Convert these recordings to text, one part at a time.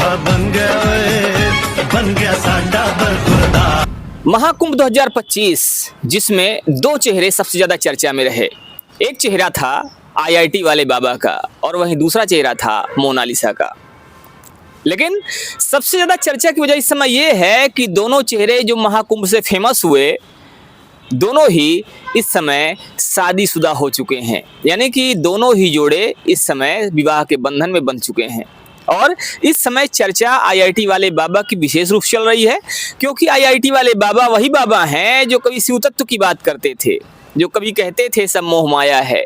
दुल्हा बन गया साडा बरखुरदार। महाकुंभ 2025 जिसमें दो चेहरे सबसे ज्यादा चर्चा में रहे। एक चेहरा था आईआईटी वाले बाबा का और वहीं दूसरा चेहरा था मोनालिसा का। लेकिन सबसे ज्यादा चर्चा की वजह इस समय यह है कि दोनों चेहरे जो महाकुंभ से फेमस हुए, दोनों ही इस समय शादीशुदा हो चुके हैं। यानी कि दोनों ही जोड़े इस समय विवाह के बंधन में बंध चुके हैं। और इस समय चर्चा आईआईटी वाले बाबा की विशेष रूप से चल रही है, क्योंकि आईआईटी वाले बाबा वही बाबा हैं जो कभी शिव तत्व की बात करते थे, जो कभी कहते थे सब मोह माया है,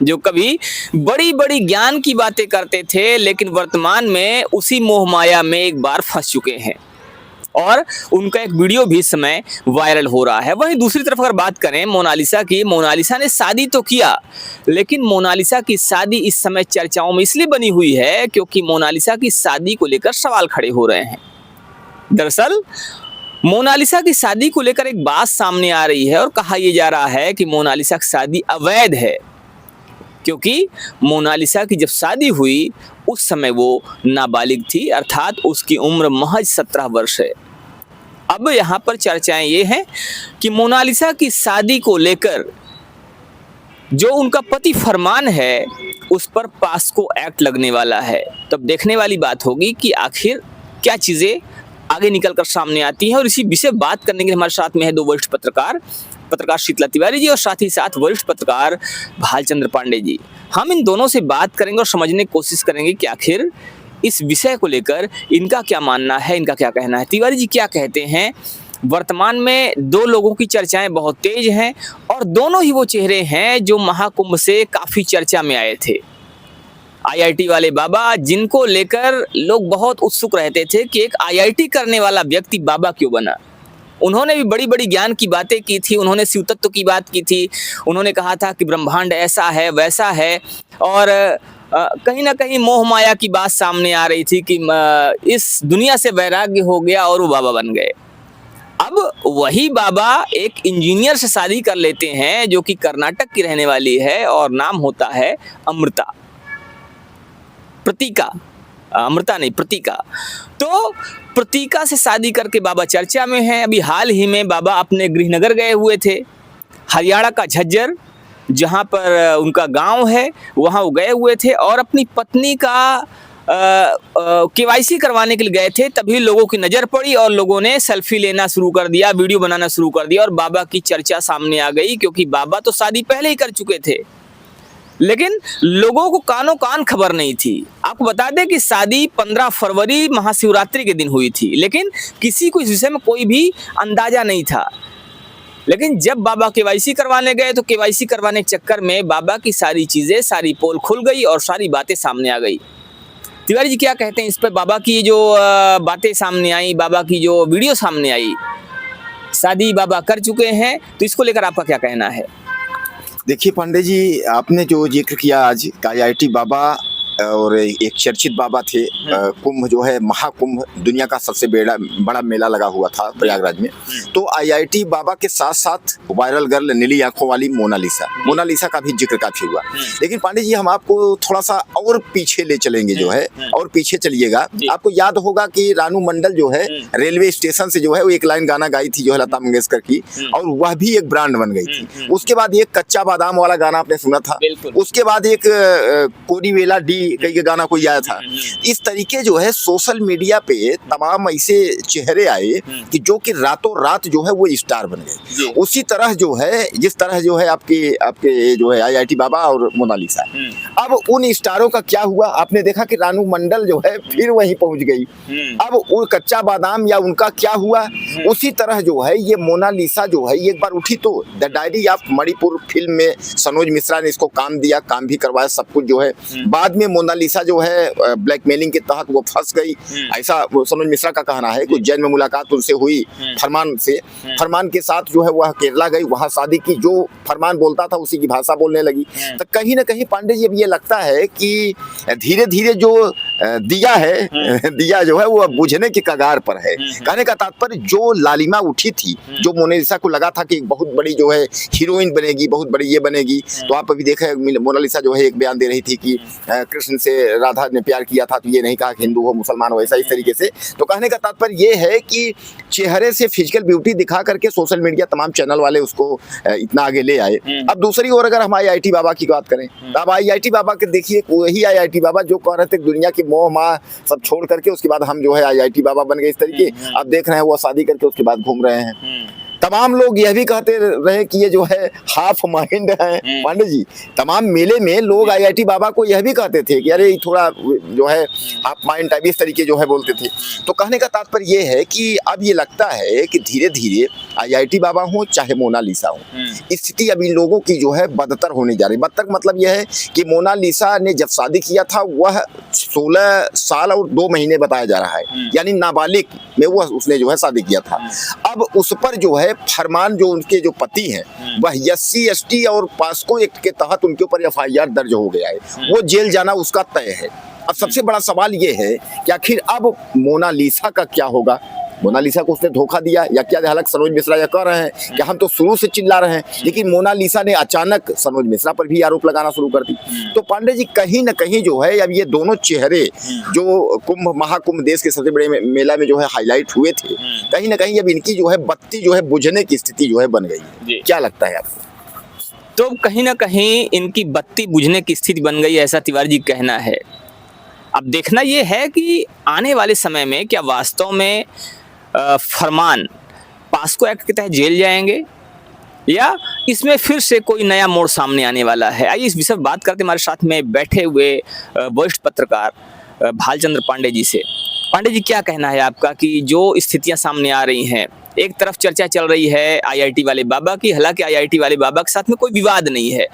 जो कभी बड़ी बड़ी ज्ञान की बातें करते थे, लेकिन वर्तमान में उसी मोह माया में एक बार फंस चुके हैं। और उनका एक वीडियो भी इस समय वायरल हो रहा है। वहीं दूसरी तरफ अगर बात करें मोनालिसा की, मोनालिसा ने शादी तो किया, लेकिन मोनालिसा की शादी इस समय चर्चाओं में इसलिए बनी हुई है क्योंकि मोनालिसा की शादी को लेकर सवाल खड़े हो रहे हैं। दरअसल मोनालिसा की शादी को लेकर एक बात सामने आ रही है और कहा यह जा रहा है कि मोनालिसा की शादी अवैध है, क्योंकि मोनालिसा की जब शादी हुई उस समय वो नाबालिग थी, अर्थात उसकी उम्र महज 17 वर्ष है। अब यहाँ पर चर्चाएं ये हैं कि मोनालिसा की शादी को लेकर जो उनका पति फरमान है उस पर पास्को एक्ट लगने वाला है। तब देखने वाली बात होगी कि आखिर क्या चीज़ें आगे निकलकर सामने आती हैं। और इसी विषय बात करने के लिए हमारे साथ में है दो वरिष्ठ पत्रकार शीतला तिवारी जी और साथ ही साथ वरिष्ठ पत्रकार भालचंद्र पांडे जी। हम इन दोनों से बात करेंगे और समझने की कोशिश करेंगे कि आखिर इस विषय को लेकर इनका क्या मानना है, इनका क्या कहना है। तिवारी जी क्या कहते हैं? वर्तमान में दो लोगों की चर्चाएं बहुत तेज हैं और दोनों ही वो चेहरे हैं जो महाकुंभ से काफ़ी चर्चा में आए थे। आईआईटी वाले बाबा, जिनको लेकर लोग बहुत उत्सुक रहते थे कि एक आईआईटी करने वाला व्यक्ति बाबा क्यों बना। उन्होंने भी बड़ी बड़ी ज्ञान की बातें की थी, उन्होंने शिव तत्व की बात की थी, उन्होंने कहा था कि ब्रह्मांड ऐसा है वैसा है, और कहीं ना कहीं मोह माया की बात सामने आ रही थी कि इस दुनिया से वैराग्य हो गया और वो बाबा बन गए। अब वही बाबा एक इंजीनियर से शादी कर लेते हैं जो कि कर्नाटक की रहने वाली है और नाम होता है अमृता, प्रतीका, अमृता नहीं प्रतीका। तो प्रतीका से शादी करके बाबा चर्चा में हैं। अभी हाल ही में बाबा अपने गृहनगर गए हुए थे, हरियाणा का झज्जर, जहां पर उनका गांव है, वहां वो गए हुए थे और अपनी पत्नी का केवाईसी करवाने के लिए गए थे। तभी लोगों की नज़र पड़ी और लोगों ने सेल्फी लेना शुरू कर दिया, वीडियो बनाना शुरू कर दिया और बाबा की चर्चा सामने आ गई, क्योंकि बाबा तो शादी पहले ही कर चुके थे, लेकिन लोगों को कानों कान खबर नहीं थी। आपको बता दें कि शादी 15 फरवरी महाशिवरात्रि के दिन हुई थी, लेकिन किसी को इस विषय में कोई भी अंदाजा नहीं था। लेकिन जब बाबा केवाईसी करवाने गए तो केवाईसी करवाने के चक्कर में बाबा की सारी चीज़ें, सारी पोल खुल गई और सारी बातें सामने आ गई। तिवारी जी क्या कहते हैं इस पर? बाबा की जो बातें सामने आई, बाबा की जो वीडियो सामने आई, शादी बाबा कर चुके हैं, तो इसको लेकर आपका क्या कहना है? देखिए पांडे जी, आपने जो जिक्र किया आज आईआईटी बाबा और एक चर्चित बाबा थे, कुंभ जो है महाकुंभ दुनिया का सबसे बड़ा मेला लगा हुआ था प्रयागराज में। तो आईआईटी बाबा के साथ साथ वायरल गर्ल नीली आंखों वाली मोनालिसा का भी जिक्र काफी हुआ। लेकिन पांडे जी, हम आपको थोड़ा सा और पीछे ले चलेंगे, जो है और पीछे चलिएगा। आपको याद होगा कि रानू मंडल जो है रेलवे स्टेशन से जो है वो एक लाइन गाना गाई थी जो है लता मंगेशकर की, और वह भी एक ब्रांड बन गई थी। उसके बाद एक कच्चा बादाम वाला गाना आपने सुना था, उसके बाद एक कोडी वेला डी कई के गाना कोई आया था। इस तरीके जो है सोशल मीडिया पे तमाम ऐसे चेहरे आए कि जो कि रातों रात जो है वो स्टार बन गए। उसी तरह जो है, जिस तरह जो है आपके जो है आईआईटी बाबा और मोनालिसा। अब उन स्टारों का क्या हुआ? आपने देखा कि रानू मंडल जो है फिर वहीं पहुंच गई। अब वो कच्चा बादाम या उनका क्या हुआ? उसी तरह जो है ये मोनालिसा जो है एक बार उठी तो the diary of Manipur film में सनोज मिश्रा ने इसको काम दिया, काम भी करवाया, सब कुछ जो है। बाद में मोनालिसा जो है ब्लैकमेलिंग के तहत वो फंस गई, ऐसा सनोज मिश्रा का कहना है। कुछ जैन में मुलाकात उनसे हुई फरमान से, फरमान के साथ जो है वह केरला गई, वहां शादी की, जो फरमान बोलता था उसी की भाषा बोलने लगी। तो कहीं ना कहीं पांडे जी अब ये लगता है कि धीरे धीरे जो दिया है, दिया जो है वो अब बुझने की कगार पर है। कहने का तात्पर्य जो लालिमा उठी थी, जो मोनालिसा को लगा था कि बहुत बड़ी जो है हीरोइन बनेगी, बहुत बड़ी ये बनेगी, तो आप अभी देखे मोनालिसा जो है एक बयान दे रही थी कि कृष्ण से राधा ने प्यार किया था, तो ये नहीं कहा कि हिंदू हो मुसलमान हो, ऐसा इस तरीके से। तो कहने का तात्पर्य ये है कि चेहरे से फिजिकल ब्यूटी दिखा करके सोशल मीडिया तमाम चैनल वाले उसको इतना आगे ले आए। अब दूसरी ओर अगर हम IIT बाबा की बात करें, अब IIT बाबा के देखिए, वही IIT बाबा जो कह रहे थे दुनिया की मोह माह सब छोड़ करके उसके बाद हम जो है IIT बाबा बन गए इस तरीके, अब देख रहे हैं वो शादी करके उसके बाद घूम रहे हैं। तमाम लोग यह भी कहते रहे कि ये जो है हाफ माइंड है पांडे जी। तमाम मेले में लोग IIT बाबा को यह भी कहते थे कि अरे थोड़ा जो है हाफ माइंड टाइप इस तरीके जो है बोलते थे। तो कहने का तात्पर्य ये है कि अब ये लगता है कि धीरे धीरे IIT बाबा हो चाहे मोनालिसा हो, स्थिति अब इन लोगों की जो है बदतर होने जा रही। बदतर मतलब यह है कि मोनालिसा ने जब शादी किया था वह 16 साल और 2 महीने बताया जा रहा है, यानी नाबालिग में वह उसने जो है शादी किया था। अब उस पर जो है फरमान जो उनके जो पति हैं वह SC ST और पास्को एक्ट के तहत उनके ऊपर FIR दर्ज हो गया है, वो जेल जाना उसका तय है। अब सबसे बड़ा सवाल ये है कि आखिर अब मोनालिसा का क्या होगा? मोनालिसा को उसने धोखा दिया या क्या? हालांकि सनोज मिश्रा यह कह रहे हैं कि हम तो शुरू से चिल्ला रहे हैं, लेकिन मोनालिसा ने अचानक सनोज मिश्रा पर भी आरोप लगाना शुरू कर दी। तो पांडे जी कहीं न कहीं जो है अब ये दोनों चेहरे जो कुंभ महाकुंभ देश के सबसे बड़े मेला में जो है हाईलाइट हुए थे, कहीं न कहीं अब इनकी जो है बत्ती जो है बुझने की स्थिति जो है बन गई है। क्या लगता है आपको? तो कहीं ना कहीं इनकी बत्ती बुझने की स्थिति बन गई, ऐसा तिवारी जी कहना है। अब देखना ये है कि आने वाले समय में क्या वास्तव में फरमान पास्को एक्ट के तहत जेल जाएंगे या इसमें फिर से कोई नया मोड़ सामने आने वाला है। आइए इस विषय पर बात करते हमारे साथ में बैठे हुए वरिष्ठ पत्रकार भालचंद्र पांडे जी से। पांडे जी, क्या कहना है आपका कि जो स्थितियां सामने आ रही हैं, एक तरफ चर्चा चल रही है IIT वाले बाबा की, हालांकि IIT वाले बाबा के साथ में कोई विवाद नहीं है,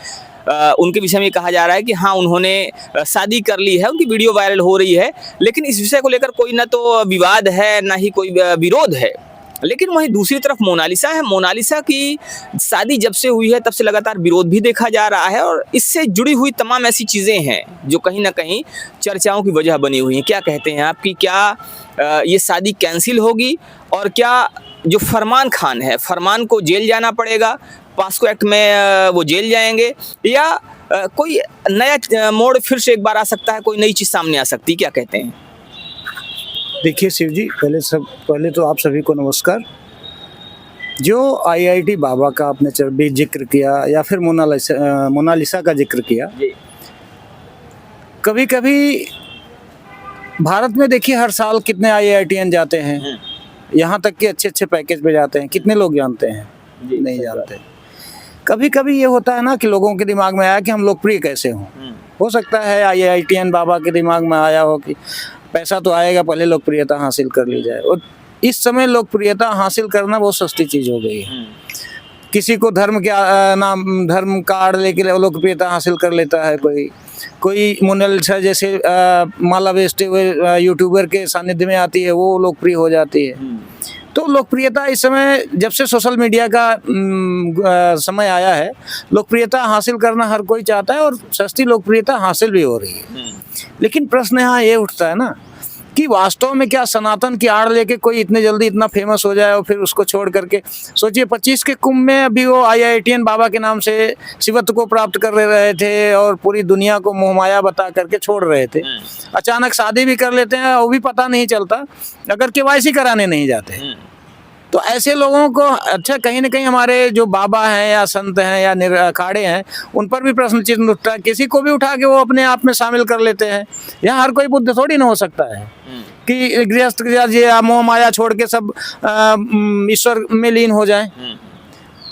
उनके विषय में कहा जा रहा है कि हाँ उन्होंने शादी कर ली है, उनकी वीडियो वायरल हो रही है, लेकिन इस विषय को लेकर कोई ना तो विवाद है ना ही कोई विरोध है। लेकिन वहीं दूसरी तरफ मोनालिसा है, मोनालिसा की शादी जब से हुई है तब से लगातार विरोध भी देखा जा रहा है और इससे जुड़ी हुई तमाम ऐसी चीज़ें हैं जो कहीं ना कहीं चर्चाओं की वजह बनी हुई हैं। क्या कहते हैं आपकी, क्या ये शादी कैंसिल होगी और क्या जो फरमान खान है, फरमान को जेल जाना पड़ेगा, पास्को एक्ट में वो जेल जाएंगे, या कोई नया मोड़ फिर से एक बार आ सकता है, कोई नई चीज़ सामने आ सकती है? क्या कहते हैं? देखिए शिव जी, पहले तो आप सभी को नमस्कार। जो IIT बाबा का आपने भी जिक्र किया या फिर मोनालिसा का जिक्र किया, कभी कभी भारत में देखिए हर साल कितने IITian जाते हैं, यहाँ तक कि अच्छे अच्छे पैकेज पे जाते हैं, कितने लोग जानते हैं? नहीं जानते। कभी कभी ये होता है ना कि लोगों के दिमाग में आया कि हम लोकप्रिय कैसे हों। हो सकता है IITian बाबा के दिमाग में आया हो कि पैसा तो आएगा, पहले लोकप्रियता हासिल कर ली जाए। और इस समय लोकप्रियता हासिल करना बहुत सस्ती चीज़ हो गई है। किसी को धर्म के नाम, धर्म कार्ड लेके लोकप्रियता हासिल कर लेता है कोई मोनालिसा जैसे माला बेचते हुए यूट्यूबर के सानिध्य में आती है, वो लोकप्रिय हो जाती है। तो लोकप्रियता इस समय जब से सोशल मीडिया का समय आया है, लोकप्रियता हासिल करना हर कोई चाहता है और सस्ती लोकप्रियता हासिल भी हो रही है। लेकिन प्रश्न यहाँ ये उठता है ना कि वास्तव में क्या सनातन की आड़ लेके कोई इतने जल्दी इतना फेमस हो जाए और फिर उसको छोड़ करके, सोचिए 25 के कुंभ में अभी वो IITian बाबा के नाम से शिवत्व को प्राप्त कर रहे थे और पूरी दुनिया को मोहमाया बता करके छोड़ रहे थे। अचानक शादी भी कर लेते हैं, वो भी पता नहीं चलता अगर KYC कराने नहीं जाते। तो ऐसे लोगों को अच्छा कहीं ना कहीं हमारे जो बाबा हैं या संत हैं या अखाड़े हैं, उन पर भी प्रश्न चिन्ह उठता है। किसी को भी उठा के वो अपने आप में शामिल कर लेते हैं। यहाँ हर कोई बुद्ध थोड़ी ना हो सकता है कि गृहस्थ या मोह माया छोड़ के सब ईश्वर में लीन हो जाए।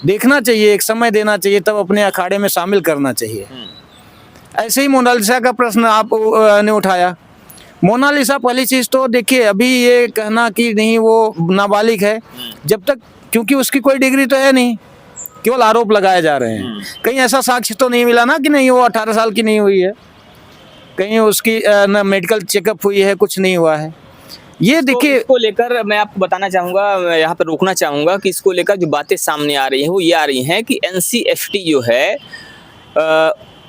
देखना चाहिए, एक समय देना चाहिए, तब अपने अखाड़े में शामिल करना चाहिए। ऐसे ही मोनालिसा का प्रश्न आप ने उठाया। मोनालिसा पहली चीज तो देखिए, अभी ये कहना कि नहीं वो नाबालिग है, जब तक, क्योंकि उसकी कोई डिग्री तो है नहीं, केवल आरोप लगाए जा रहे हैं। कहीं ऐसा साक्ष्य तो नहीं मिला ना कि नहीं वो 18 साल की नहीं हुई है, कहीं उसकी ना मेडिकल चेकअप हुई है, कुछ नहीं हुआ है। ये देखिए, इसको लेकर मैं आपको बताना चाहूँगा, यहाँ पर रोकना चाहूँगा कि इसको लेकर जो बातें सामने आ रही हैं वो ये आ रही हैं कि NCFT जो है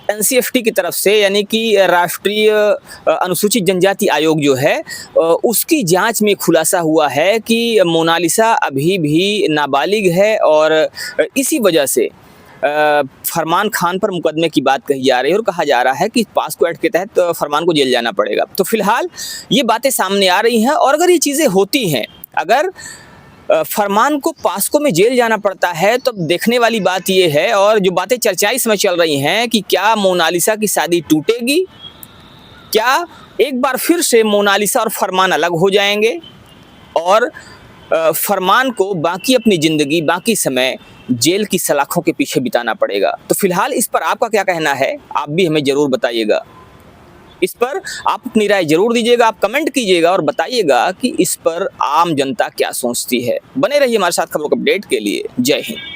एनसीएफटी की तरफ से, यानी कि राष्ट्रीय अनुसूचित जनजाति आयोग जो है, उसकी जांच में खुलासा हुआ है कि मोनालिसा अभी भी नाबालिग है और इसी वजह से फरमान खान पर मुकदमे की बात कही जा रही है और कहा जा रहा है कि पास्को एक्ट के तहत फरमान को जेल जाना पड़ेगा। तो फिलहाल ये बातें सामने आ रही हैं और अगर ये चीज़ें होती हैं, अगर फरमान को पास्को में जेल जाना पड़ता है, तो देखने वाली बात ये है, और जो बातें चर्चाएं इसमें चल रही हैं कि क्या मोनालिसा की शादी टूटेगी, क्या एक बार फिर से मोनालिसा और फरमान अलग हो जाएंगे और फरमान को बाकी अपनी ज़िंदगी, बाकी समय जेल की सलाखों के पीछे बिताना पड़ेगा। तो फिलहाल इस पर आपका क्या कहना है, आप भी हमें ज़रूर बताइएगा। इस पर आप अपनी राय जरूर दीजिएगा, आप कमेंट कीजिएगा और बताइएगा कि इस पर आम जनता क्या सोचती है। बने रहिए हमारे साथ खबरों के अपडेट के लिए। जय हिंद।